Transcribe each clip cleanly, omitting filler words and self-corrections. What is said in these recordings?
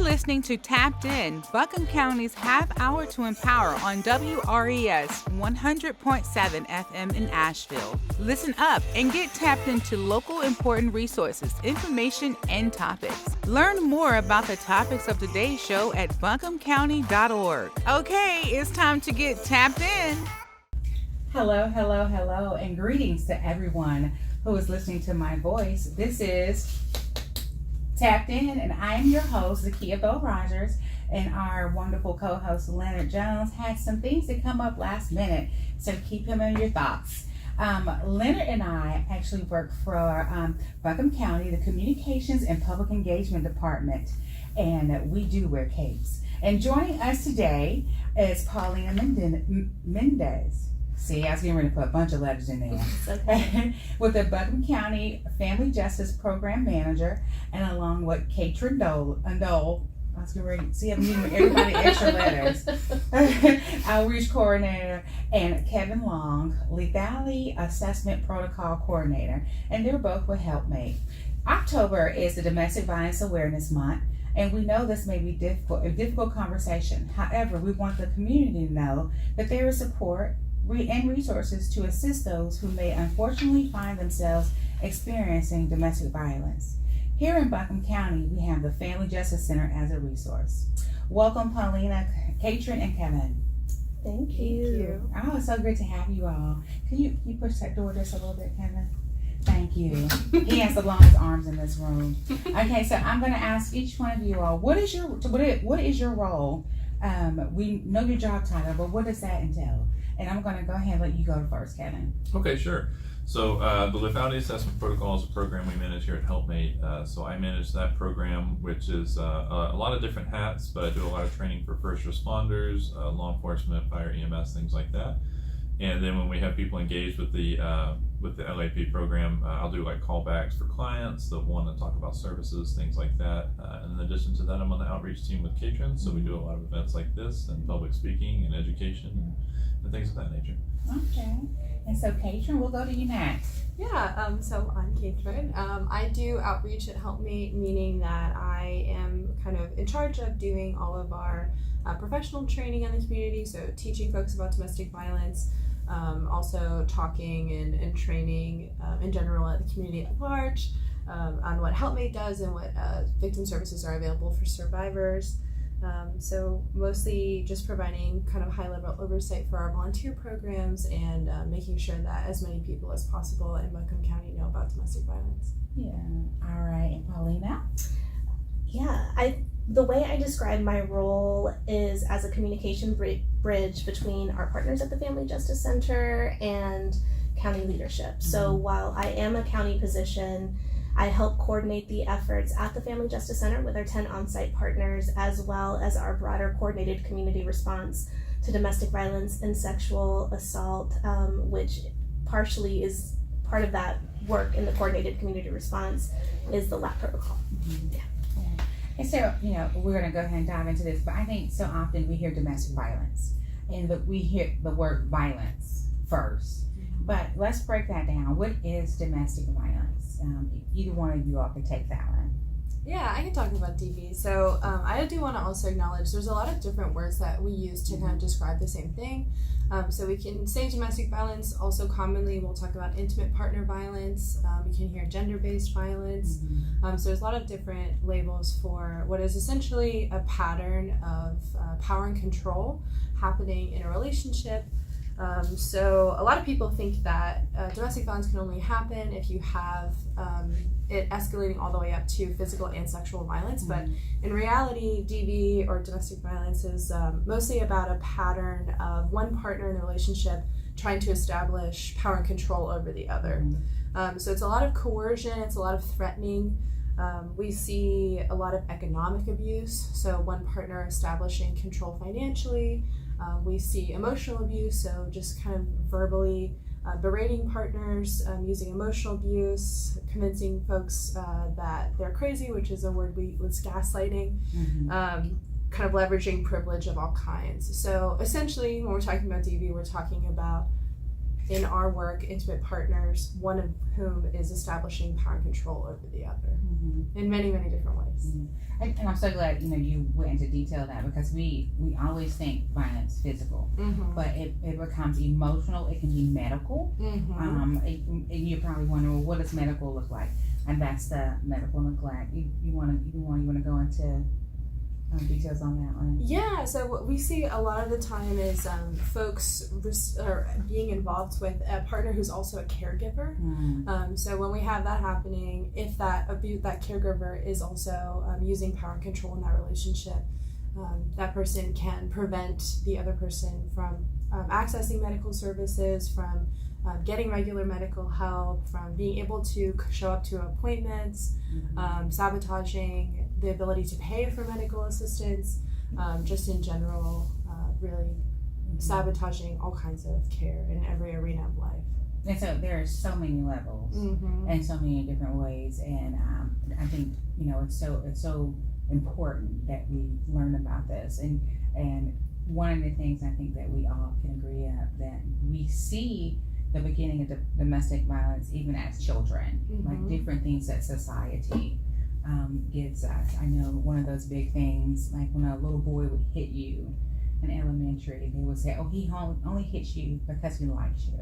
listening to Tapped In, Buncombe County's half hour to empower on WRES 100.7 FM in Asheville. Listen up and get tapped into local important resources, information, and topics. Learn more about the topics of today's show at buncombecounty.org. Okay, it's time to get tapped in. Hello, hello, hello, and greetings to everyone who is listening to my voice. This is Tapped In, and I am your host, ZaKiya Bell Rogers, and our wonderful co-host Leonard Jones had some things that come up last minute, so keep him in your thoughts. Leonard and I actually work for Buncombe County, the Communications and Public Engagement Department, and we do wear capes. And joining us today is Paulina Mendez. See, I was getting ready to put a bunch of letters in there. Okay. With the Buncombe County Family Justice Program Manager, and along with Caitrin Doyle. I was getting ready. See, I'm giving everybody extra letters. Outreach Coordinator, and Kevin Long, Lethality Assessment Protocol Coordinator, and they're both with HelpMate. October is the Domestic Violence Awareness Month, and we know this may be a difficult conversation. However, we want the community to know that there is support and resources to assist those who may unfortunately find themselves experiencing domestic violence. Here in Buncombe County, we have the Family Justice Center as a resource. Welcome, Paulina, Caitrin, and Kevin. Thank you. Oh, it's so great to have you all. Can you push that door just a little bit, Kevin? Thank you. He has the longest arms in this room. Okay, so I'm going to ask each one of you all, what is your role? We know your job title, but what does that entail? And I'm going to go ahead and let you go first, Kevin. Okay, sure. So the Lethality Assessment Protocol is a program we manage here at HelpMate. So I manage that program, which is a lot of different hats, but I do a lot of training for first responders, law enforcement, fire, EMS, things like that. And then when we have people engaged with the LAP program, I'll do like callbacks for clients that want to talk about services, things like that. And in addition to that, I'm on the outreach team with Caitrin, so we do a lot of events like this and public speaking and education and things of that nature. Okay. And so Caitrin, we'll go to you next. Yeah, so I'm Caitrin. I do outreach at HelpMate, meaning that I am kind of in charge of doing all of our professional training in the community, so teaching folks about domestic violence, also talking and training in general at the community at large on what HelpMate does and what victim services are available for survivors. So mostly just providing kind of high-level oversight for our volunteer programs and making sure that as many people as possible in Buncombe County know about domestic violence. Yeah. All right. And Paulina? Yeah, the way I describe my role is as a communication bridge between our partners at the Family Justice Center and county leadership. Mm-hmm. So while I am a county position, I help coordinate the efforts at the Family Justice Center with our 10 on-site partners, as well as our broader coordinated community response to domestic violence and sexual assault, which partially is part of that work in the coordinated community response is the LAP protocol. Mm-hmm. Yeah. And so, we're going to go ahead and dive into this, but I think so often we hear domestic violence, and we hear the word violence first. Mm-hmm. But let's break that down. What is domestic violence? Either one of you all can take that one. Yeah, I can talk about DV. So I do want to also acknowledge there's a lot of different words that we use to kind of describe the same thing. So we can say domestic violence. Also commonly we'll talk about intimate partner violence. You can hear gender-based violence. Mm-hmm. So there's a lot of different labels for what is essentially a pattern of power and control happening in a relationship. So a lot of people think that domestic violence can only happen if you have it escalating all the way up to physical and sexual violence, but in reality, DV or domestic violence is mostly about a pattern of one partner in the relationship trying to establish power and control over the other. So it's a lot of coercion, it's a lot of threatening. We see a lot of economic abuse, so one partner establishing control financially. We see emotional abuse, so just kind of verbally berating partners, using emotional abuse, convincing folks that they're crazy, which is a word we use, gaslighting, kind of leveraging privilege of all kinds. So essentially, when we're talking about DV, we're talking about, in our work, intimate partners, one of whom is establishing power and control over the other in many, many different ways. And I'm so glad you went into detail of that, because we always think violence physical, but it becomes emotional. It can be medical. And you're probably wondering, well, what does medical look like? And that's the medical neglect. You want to go into details on that one? Yeah, so what we see a lot of the time is folks are being involved with a partner who's also a caregiver. So when we have that happening, if that caregiver is also using power and control in that relationship, that person can prevent the other person from accessing medical services, from getting regular medical help, from being able to show up to appointments, sabotaging the ability to pay for medical assistance, just in general, really sabotaging all kinds of care in every arena of life. And so there are so many levels and so many different ways, and I think it's so important that we learn about this. And one of the things I think that we all can agree on, that we see the beginning of domestic violence even as children, like different things that society gives us. I know one of those big things, like when a little boy would hit you in elementary, they would say, oh, he only hits you because he likes you.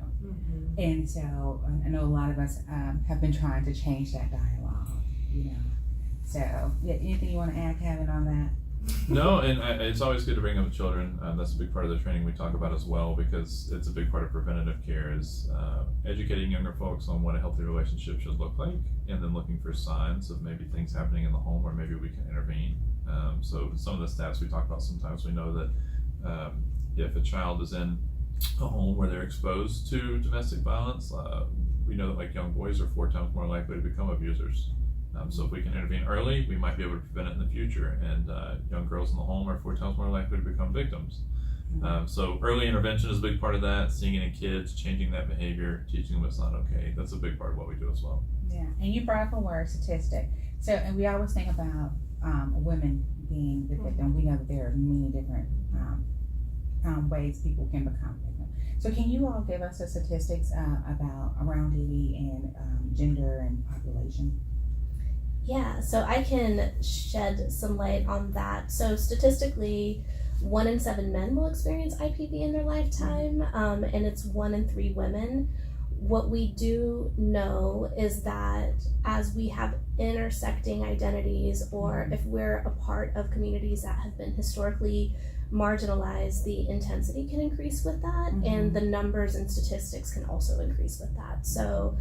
And so I know a lot of us have been trying to change that dialogue, So, yeah, anything you want to add, Kevin, on that? No, and it's always good to bring up children. That's a big part of the training we talk about as well, because it's a big part of preventative care is educating younger folks on what a healthy relationship should look like, and then looking for signs of maybe things happening in the home where maybe we can intervene. So some of the stats we talk about, sometimes we know that if a child is in a home where they're exposed to domestic violence, we know that like young boys are 4 times more likely to become abusers. So if we can intervene early, we might be able to prevent it in the future. And young girls in the home are 4 times more likely to become victims. So early intervention is a big part of that, seeing it in kids, changing that behavior, teaching them it's not okay. That's a big part of what we do as well. Yeah, and you brought up a word, statistic. So, and we always think about women being the victim. We know that there are many different ways people can become victims. So can you all give us the statistics about around DV and gender and population? Yeah, so I can shed some light on that. So statistically, 1 in 7 men will experience IPV in their lifetime, and it's 1 in 3 women. What we do know is that as we have intersecting identities, or if we're a part of communities that have been historically marginalized, the intensity can increase with that, and the numbers and statistics can also increase with that. So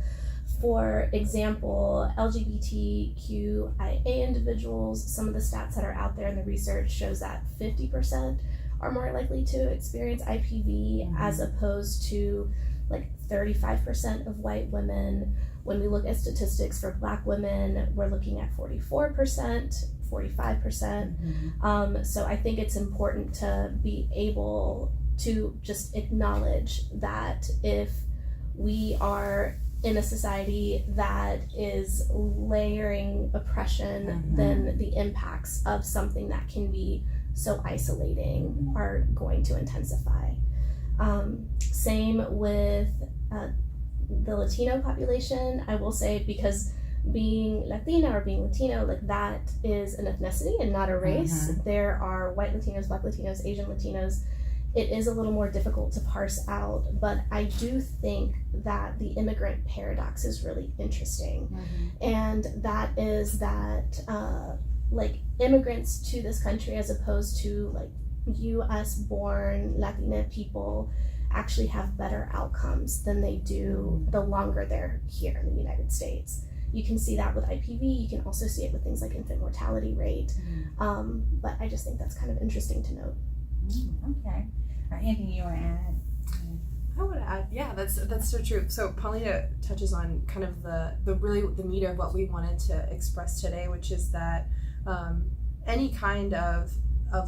for example, LGBTQIA individuals, some of the stats that are out there in the research shows that 50% are more likely to experience IPV as opposed to like 35% of white women. When we look at statistics for Black women, we're looking at 44%, 45%. So I think it's important to be able to just acknowledge that if we are in a society that is layering oppression, then the impacts of something that can be so isolating are going to intensify. Same with the Latino population. I will say, because being Latina or being Latino, like that is an ethnicity and not a race. There are white Latinos, Black Latinos, Asian Latinos. It is a little more difficult to parse out, but I do think that the immigrant paradox is really interesting. And that is that like immigrants to this country, as opposed to like US born Latina people, actually have better outcomes than they do the longer they're here in the United States. You can see that with IPV. You can also see it with things like infant mortality rate. But I just think that's kind of interesting to note. Okay. Anything you want to add? I would add, yeah, that's so true. So Paulina touches on kind of the meat of what we wanted to express today, which is that any kind of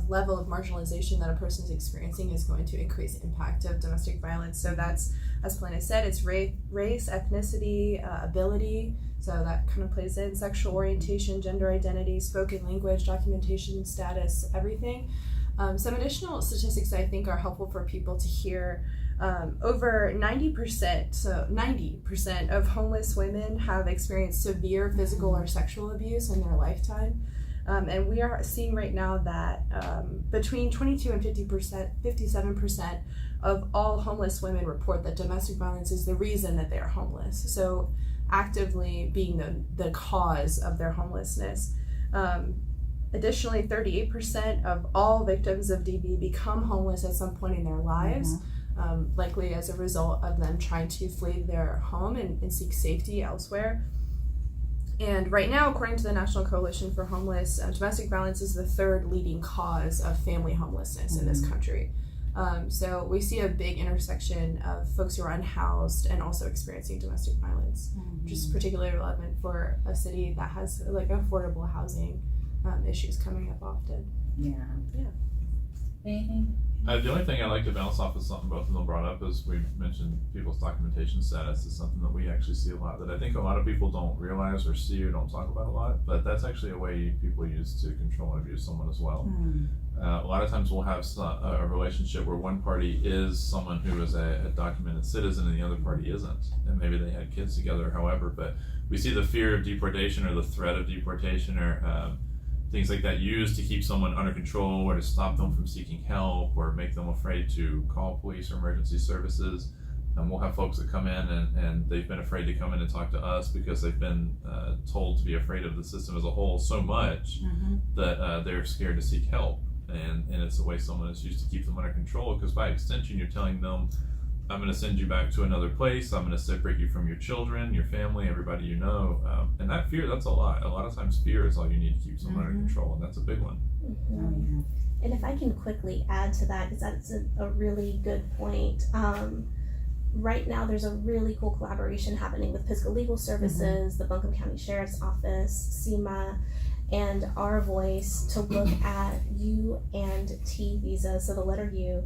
level of marginalization that a person is experiencing is going to increase the impact of domestic violence. So that's, as Paulina said, it's race, ethnicity, ability. So that kind of plays in sexual orientation, gender identity, spoken language, documentation status, everything. Some additional statistics that I think are helpful for people to hear. Over 90%, so 90% of homeless women have experienced severe physical or sexual abuse in their lifetime. And we are seeing right now that between 22 and 57% of all homeless women report that domestic violence is the reason that they are homeless. So actively being the cause of their homelessness. Additionally, 38% of all victims of DV become homeless at some point in their lives, likely as a result of them trying to flee their home and seek safety elsewhere. And right now, according to the National Coalition for Homeless, domestic violence is the third leading cause of family homelessness in this country. So we see a big intersection of folks who are unhoused and also experiencing domestic violence, which is particularly relevant for a city that has like affordable housing issues coming up often. Yeah. Anything? The only thing I like to bounce off of something both of them brought up is we mentioned people's documentation status is something that we actually see a lot that I think a lot of people don't realize or see or don't talk about a lot, but that's actually a way people use to control and abuse someone as well. A lot of times we'll have a relationship where one party is someone who is a documented citizen and the other party isn't, and maybe they had kids together or however, but we see the fear of deportation or the threat of deportation or things like that used to keep someone under control or to stop them from seeking help or make them afraid to call police or emergency services. And we'll have folks that come in and they've been afraid to come in and talk to us because they've been told to be afraid of the system as a whole so much that they're scared to seek help. And it's a way someone is used to keep them under control, because by extension you're telling them, I'm going to send you back to another place, I'm going to separate you from your children, your family, everybody you know. And that fear, that's a lot. A lot of times fear is all you need to keep someone under control, and that's a big one. And if I can quickly add to that, because that's a really good point. Right now there's a really cool collaboration happening with Pisgah Legal Services, the Buncombe County Sheriff's Office, SEMA, and Our Voice to look at U and T visas, so the letter U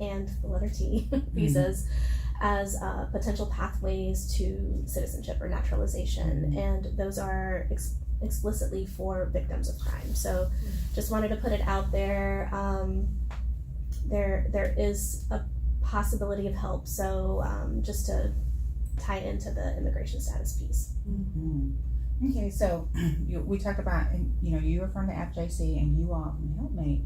and the letter T visas as potential pathways to citizenship or naturalization, and those are explicitly for victims of crime. So just wanted to put it out there. There is a possibility of help, so just to tie into the immigration status piece. Okay, so we talked about, you were from the FJC and you all from HelpMate.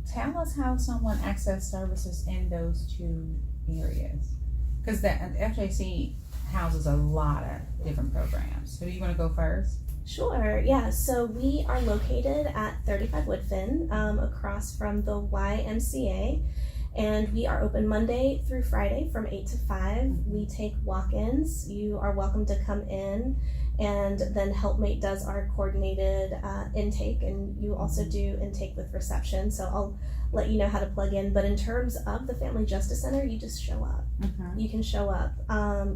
Tell us how someone access services in those two areas, because the FJC houses a lot of different programs. So do you want to go first? Sure, yeah. So we are located at 35 Woodfin, across from the YMCA, and we are open Monday through Friday from 8 to 5. We take walk-ins. You are welcome to come in, and then HelpMate does our coordinated intake, and you also do intake with reception. So I'll let you know how to plug in. But in terms of the Family Justice Center, you just show up. You can show up.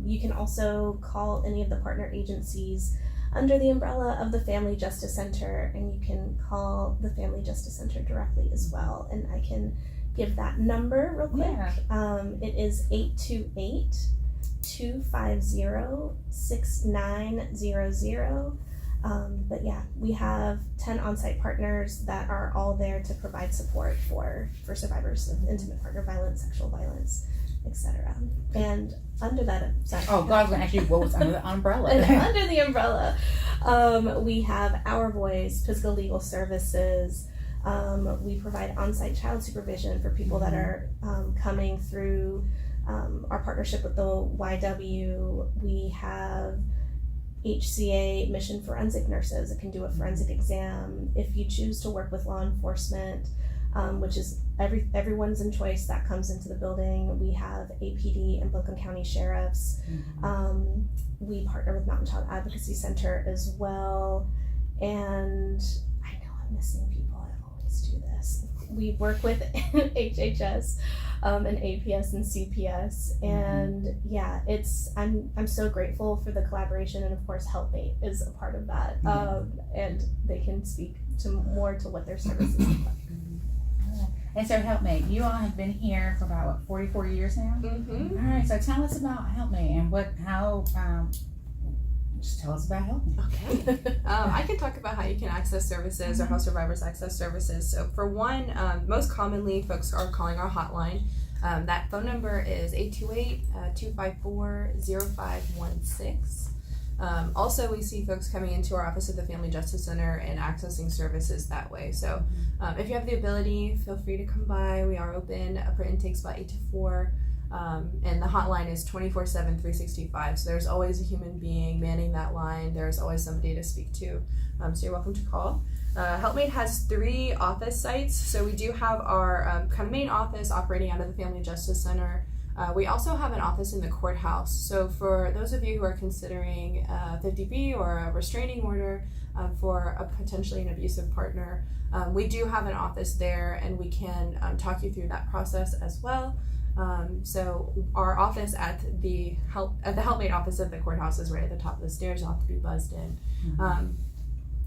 You can also call any of the partner agencies under the umbrella of the Family Justice Center, and you can call the Family Justice Center directly as well. And I can give that number real quick. It is 828-250-6900. But yeah, we have 10 on-site partners that are all there to provide support for survivors of intimate partner violence, sexual violence, etc. And under that, sorry. Oh, God, I was going to ask you what was under the umbrella. And under the umbrella, we have Our Voice, Pisgah Legal Services. We provide on-site child supervision for people that are coming through our partnership with the YW. We have HCA Mission Forensic Nurses that can do a forensic exam. If you choose to work with law enforcement, which is everyone's in choice that comes into the building, we have APD and Buncombe County Sheriffs. We partner with Mountain Child Advocacy Center as well. And I know I'm missing people. Do this. We work with HHS and APS and CPS, and yeah, I'm so grateful for the collaboration, and of course HelpMate is a part of that, and they can speak to what their services look like. And so HelpMate, you all have been here for about 44 years now. All right, so tell us about HelpMate and just tell us about HelpMate. Okay. I can talk about how you can access services or how survivors access services. So for one, most commonly folks are calling our hotline. That phone number is 828-254-0516. Also, we see folks coming into our office at the Family Justice Center and accessing services that way. So if you have the ability, feel free to come by. We are open for intakes about 8 to 4. And the hotline is 24/7, 365. So there's always a human being manning that line. There's always somebody to speak to. So you're welcome to call. HelpMate has 3 office sites. So we do have our kind of main office operating out of the Family Justice Center. We also have an office in the courthouse. So for those of you who are considering 50B or a restraining order for a potentially an abusive partner, we do have an office there, and we can talk you through that process as well. So our office at the HelpMate office at the courthouse is right at the top of the stairs. You'll have to be buzzed in.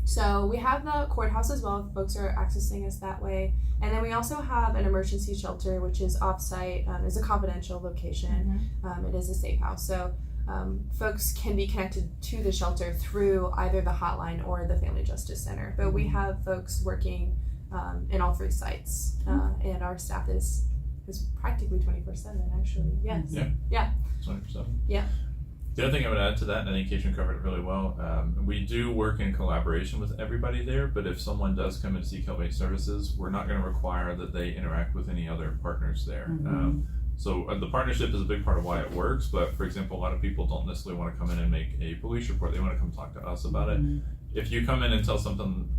So we have the courthouse as well if folks are accessing us that way. And then we also have an emergency shelter, which is off-site. It's a confidential location. It is a safe house. So folks can be connected to the shelter through either the hotline or the Family Justice Center. But we have folks working in all 3 sites. And our staff is practically 24/7 actually. Yes. Yeah. 24/7. Yeah. The other thing I would add to that, and I think Caitrin covered it really well, we do work in collaboration with everybody there, but if someone does come in to seek HelpMate services, we're not going to require that they interact with any other partners there. So the partnership is a big part of why it works, but for example, a lot of people don't necessarily want to come in and make a police report. They want to come talk to us about it. If you come in and tell something,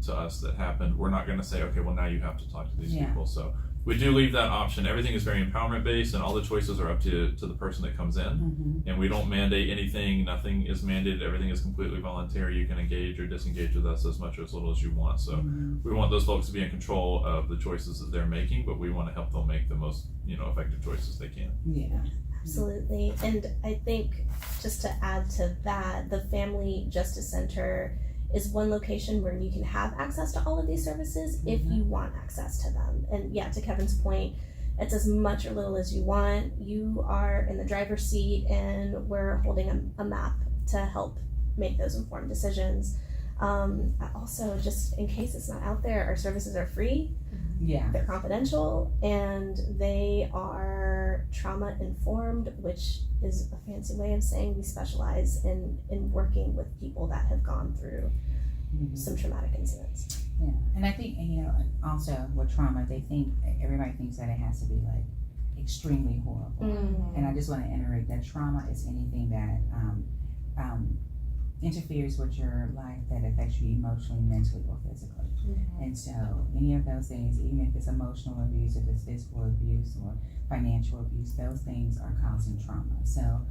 to us that happened, we're not going to say, okay, well now you have to talk to these people. So we do leave that option. Everything is very empowerment based, and all the choices are up to the person that comes in. And we don't mandate anything. Nothing is mandated. Everything is completely voluntary. You can engage or disengage with us as much or as little as you want. So we want those folks to be in control of the choices that they're making, but we want to help them make the most effective choices they can. Yeah, absolutely. And I think just to add to that, the Family Justice Center is one location where you can have access to all of these services if you want access to them. And yeah, to Kevin's point, it's as much or little as you want. You are in the driver's seat, and we're holding a map to help make those informed decisions. Also, just in case it's not out there, our services are free. They're confidential, and they are trauma informed, which is a fancy way of saying we specialize in working with people that have gone through some traumatic incidents. Yeah, and I think, also with trauma, everybody thinks that it has to be like extremely horrible. And I just want to iterate that trauma is anything that interferes with your life that affects you emotionally, mentally, or physically. And so any of those things, even if it's emotional abuse, if it's physical abuse or financial abuse, those things are causing trauma. So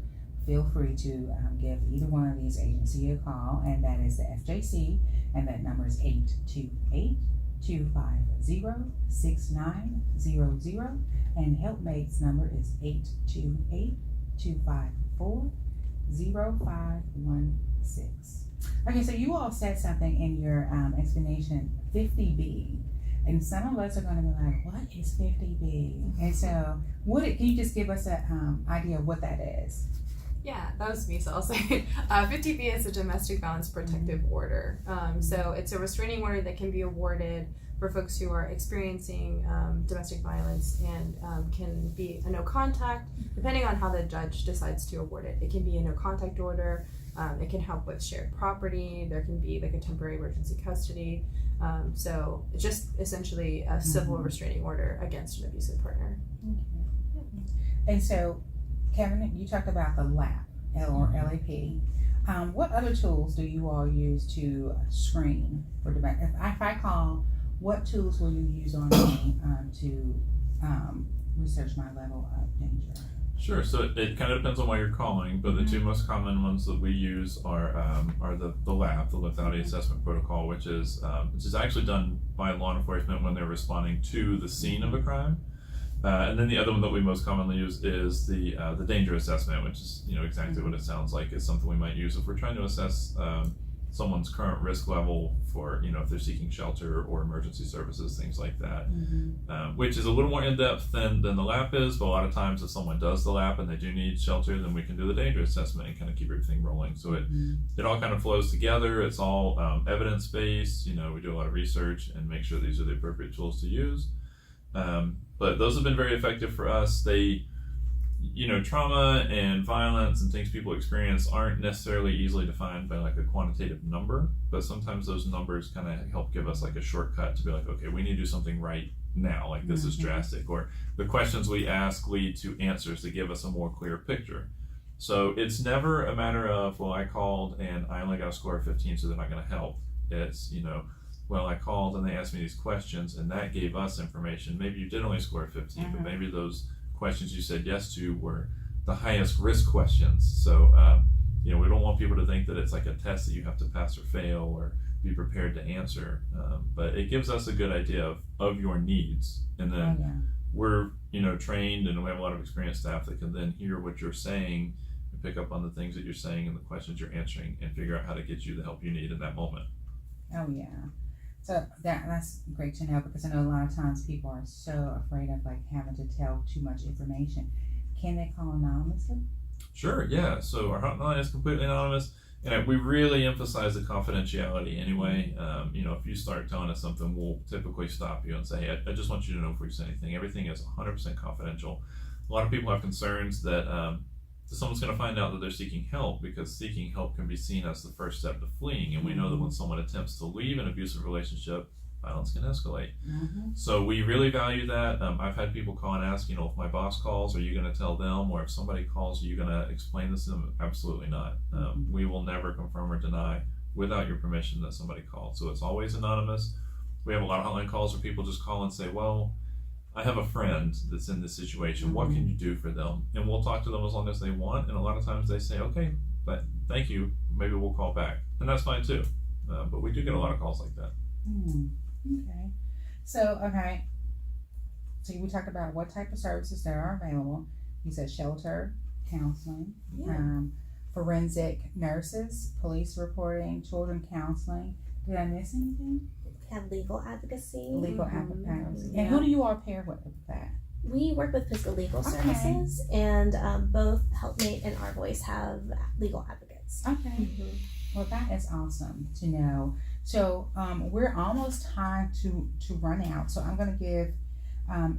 feel free to give either one of these agencies a call, and that is the FJC, and that number is 828-250-6900, and HelpMate's number is 828-254-0516. Okay, so you all said something in your explanation, 50B, and some of us are going to be like, what is 50B? And so can you just give us an idea of what that is? Yeah, that was me, so I'll say 50B is a domestic violence protective order. So it's a restraining order that can be awarded for folks who are experiencing domestic violence, and can be a no contact, depending on how the judge decides to award it. It can be a no contact order. It can help with shared property. There can be like a temporary emergency custody. So it's just essentially a civil restraining order against an abusive partner. And so, Kevin, you talked about the LAP, or LAP. What other tools do you all use to screen for domestic? If I call, what tools will you use on me to research my level of danger? Sure. So it kind of depends on why you're calling, but the 2 most common ones that we use are the LAP, the Lethality Assessment Protocol, which is actually done by law enforcement when they're responding to the scene of a crime. And then the other one that we most commonly use is the danger assessment, which is exactly what it sounds like. It's something we might use if we're trying to assess someone's current risk level for if they're seeking shelter or emergency services, things like that, which is a little more in-depth than the LAP is. But a lot of times if someone does the LAP and they do need shelter, then we can do the danger assessment and kind of keep everything rolling. So it all kind of flows together. It's all evidence-based. We do a lot of research and make sure these are the appropriate tools to use. But those have been very effective for us. trauma and violence and things people experience aren't necessarily easily defined by like a quantitative number, but sometimes those numbers kind of help give us like a shortcut to be like, okay, we need to do something right now, like this is drastic, or the questions we ask lead to answers that give us a more clear picture. So it's never a matter of, well, I called and I only got a score of 15, so they're not going to help. It's, well, I called and they asked me these questions and that gave us information. Maybe you did only score 15, but maybe those questions you said yes to were the highest risk questions. So, we don't want people to think that it's like a test that you have to pass or fail or be prepared to answer. But it gives us a good idea of your needs. And then we're, trained and we have a lot of experienced staff that can then hear what you're saying and pick up on the things that you're saying and the questions you're answering and figure out how to get you the help you need in that moment. Oh, yeah. So that's great to know, because I know a lot of times people are so afraid of like having to tell too much information. Can they call anonymously? Sure, yeah. So our hotline is completely anonymous, and we really emphasize the confidentiality anyway. If you start telling us something, we'll typically stop you and say, hey, I just want you to know before you say anything. Everything is 100% confidential. A lot of people have concerns that someone's going to find out that they're seeking help, because seeking help can be seen as the first step to fleeing. And we know that when someone attempts to leave an abusive relationship, violence can escalate. So we really value that. I've had people call and ask, if my boss calls, are you going to tell them? Or if somebody calls, are you going to explain this to them? Absolutely not. We will never confirm or deny without your permission that somebody called. So it's always anonymous. We have a lot of hotline calls where people just call and say, well, I have a friend that's in this situation. What can you do for them? And we'll talk to them as long as they want. And a lot of times they say, okay, but thank you. Maybe we'll call back. And that's fine too. But we do get a lot of calls like that. Okay. So we talked about what type of services there are available. You said shelter, counseling, forensic nurses, police reporting, children counseling. Did I miss anything? We have legal advocacy. Legal advocacy. And who do you all pair with that? We work with Physical Legal Services, and both HelpMate and Our Voice have legal advocates. Okay. Well, that is awesome to know. So we're almost time to run out. So I'm going to give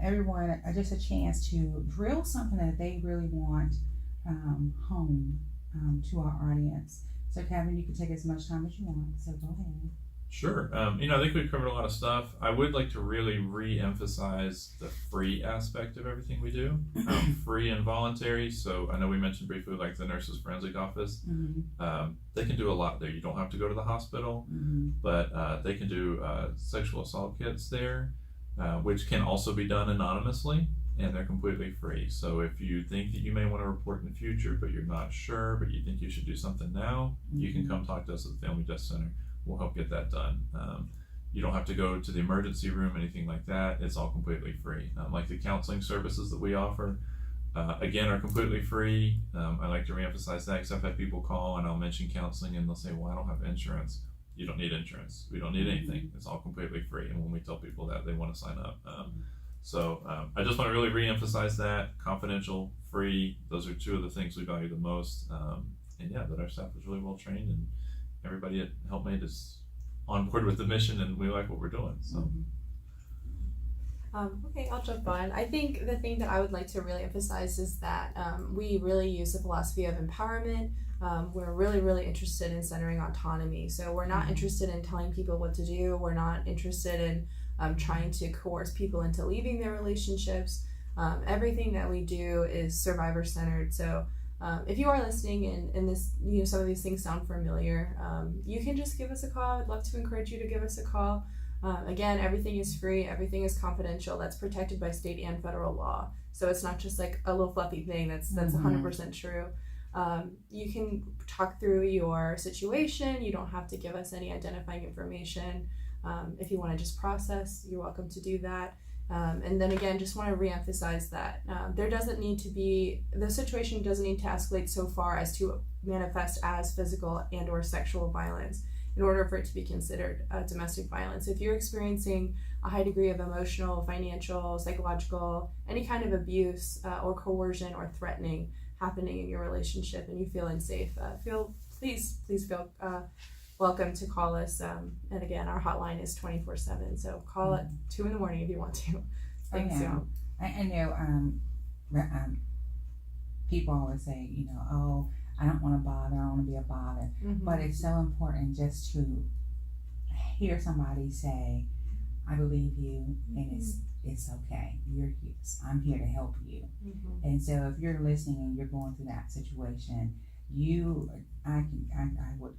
everyone just a chance to drill something that they really want home to our audience. So Kevin, you can take as much time as you want. So go ahead. Sure. I think we've covered a lot of stuff. I would like to really re-emphasize the free aspect of everything we do. Free and voluntary. So I know we mentioned briefly like the nurse's forensic office. They can do a lot there. You don't have to go to the hospital, but they can do sexual assault kits there, which can also be done anonymously, and they're completely free. So if you think that you may want to report in the future, but you're not sure, but you think you should do something now, you can come talk to us at the Family Justice Center. We'll help get that done. You don't have to go to the emergency room, anything like that. It's all completely free. Like the counseling services that we offer, again, are completely free. I like to reemphasize that, because I've had people call and I'll mention counseling and they'll say, well, I don't have insurance. You don't need insurance. We don't need anything. It's all completely free. And when we tell people that, they want to sign up. So I just want to really reemphasize that. Confidential, free, those are two of the things we value the most. And that our staff is really well trained, and everybody at HelpMate is on board with the mission, and we like what we're doing. So. Okay, I'll jump on. I think the thing that I would like to really emphasize is that we really use the philosophy of empowerment. We're really, really interested in centering autonomy. So we're not interested in telling people what to do. We're not interested in trying to coerce people into leaving their relationships. Everything that we do is survivor-centered. So if you are listening and this, some of these things sound familiar, you can just give us a call. I'd love to encourage you to give us a call. Again, everything is free, everything is confidential. That's protected by state and federal law. So it's not just like a little fluffy thing. That's 100% true. You can talk through your situation. You don't have to give us any identifying information. If you want to just process, you're welcome to do that. And then again, just want to reemphasize that the situation doesn't need to escalate so far as to manifest as physical and or sexual violence in order for it to be considered domestic violence. If you're experiencing a high degree of emotional, financial, psychological, any kind of abuse or coercion or threatening happening in your relationship and you feel unsafe, please feel welcome to call us. And again, our hotline is 24/7. So call at 2 a.m. if you want to. Thanks, y'all. I know people always say, you know, oh, I don't want to bother, I don't want to be a bother. But it's so important just to hear somebody say, I believe you, and it's okay. You're here. I'm here to help you. And so if you're listening and you're going through that situation, I would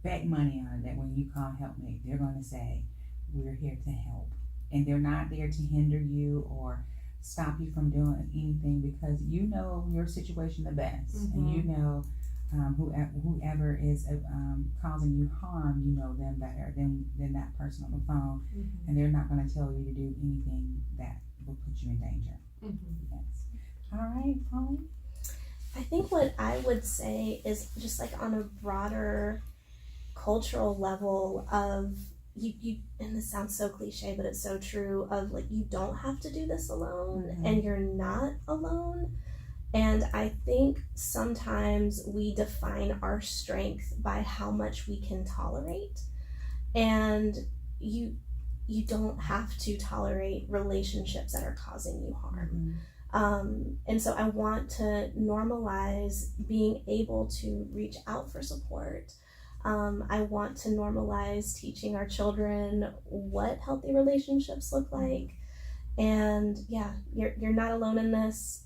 bet money on it that when you call HelpMate, they're going to say, we're here to help. And they're not there to hinder you or stop you from doing anything, because you know your situation the best, and you know whoever is causing you harm, you know them better than that person on the phone, and they're not going to tell you to do anything that will put you in danger. Yes. All right, Paulina? I think what I would say is just like on a broader cultural level of you and this sounds so cliche, but it's so true, of like, you don't have to do this alone, and you're not alone. And I think sometimes we define our strength by how much we can tolerate, and you don't have to tolerate relationships that are causing you harm. And so I want to normalize being able to reach out for support. I want to normalize teaching our children what healthy relationships look like. And yeah, you're not alone in this.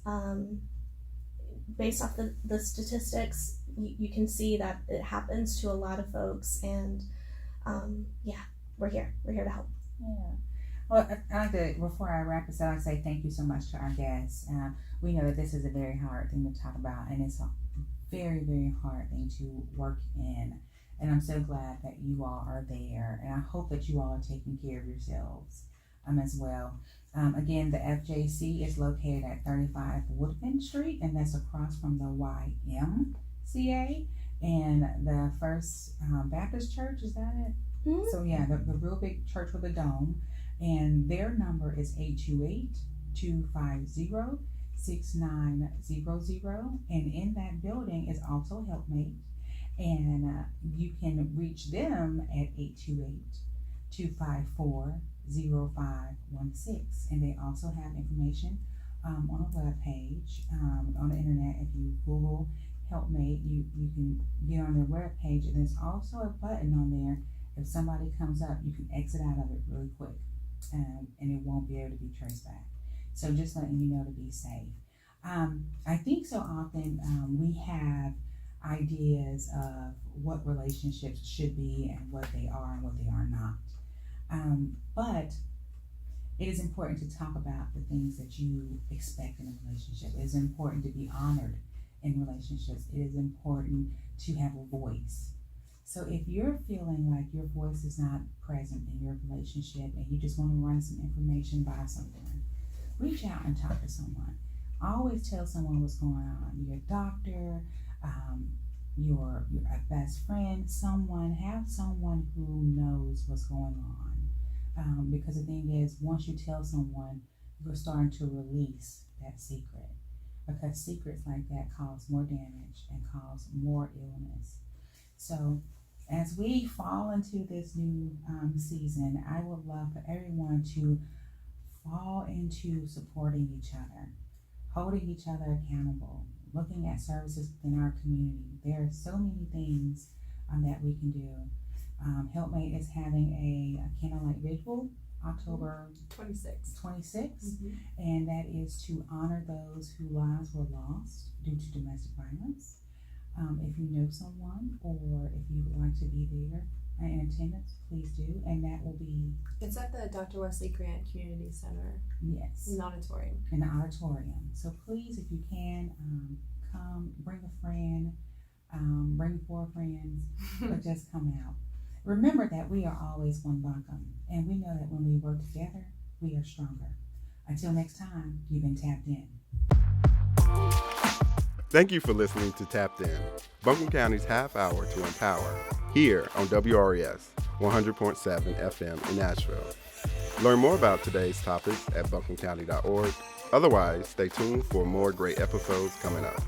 Based off the statistics, you can see that it happens to a lot of folks. And yeah, we're here to help. Yeah. Well, I like to, before I wrap this up, I say thank you so much to our guests. We know that this is a very hard thing to talk about, and it's a very, very hard thing to work in. And I'm so glad that you all are there, and I hope that you all are taking care of yourselves as well. Again, the FJC is located at 35 Woodman Street, and that's across from the YMCA and the First Baptist Church. Is that it? So yeah, the real big church with a dome. And their number is 828-250-6900. And in that building is also HelpMate. And you can reach them at 828-254-0516. And they also have information on a web page on the internet. If you Google HelpMate, you can get on their web page. And there's also a button on there. If somebody comes up, you can exit out of it really quick. And it won't be able to be traced back. So just letting you know to be safe. I think so often we have ideas of what relationships should be and what they are and what they are not. But it is important to talk about the things that you expect in a relationship. It is important to be honored in relationships. It is important to have a voice. So if you're feeling like your voice is not present in your relationship and you just want to run some information by someone, reach out and talk to someone. Always tell someone what's going on. Your doctor, your best friend, have someone who knows what's going on. Because the thing is, once you tell someone, you're starting to release that secret. Because secrets like that cause more damage and cause more illness. So as we fall into this new season, I would love for everyone to fall into supporting each other, holding each other accountable, looking at services within our community. There are so many things that we can do. HelpMate is having a candlelight vigil October 26th, and that is to honor those whose lives were lost due to domestic violence. If you know someone or if you would like to be there in attendance, please do. And that will be... It's at the Dr. Wesley Grant Community Center. Yes. In the auditorium. In the auditorium. So please, if you can, come, bring a friend, bring 4 friends, but just come out. Remember that we are always one Buncombe, and we know that when we work together, we are stronger. Until next time, you've been tapped in. Thank you for listening to Tapped In, Buncombe County's half hour to empower, here on WRES 100.7 FM in Nashville. Learn more about today's topic at buncombecounty.org. Otherwise, stay tuned for more great episodes coming up.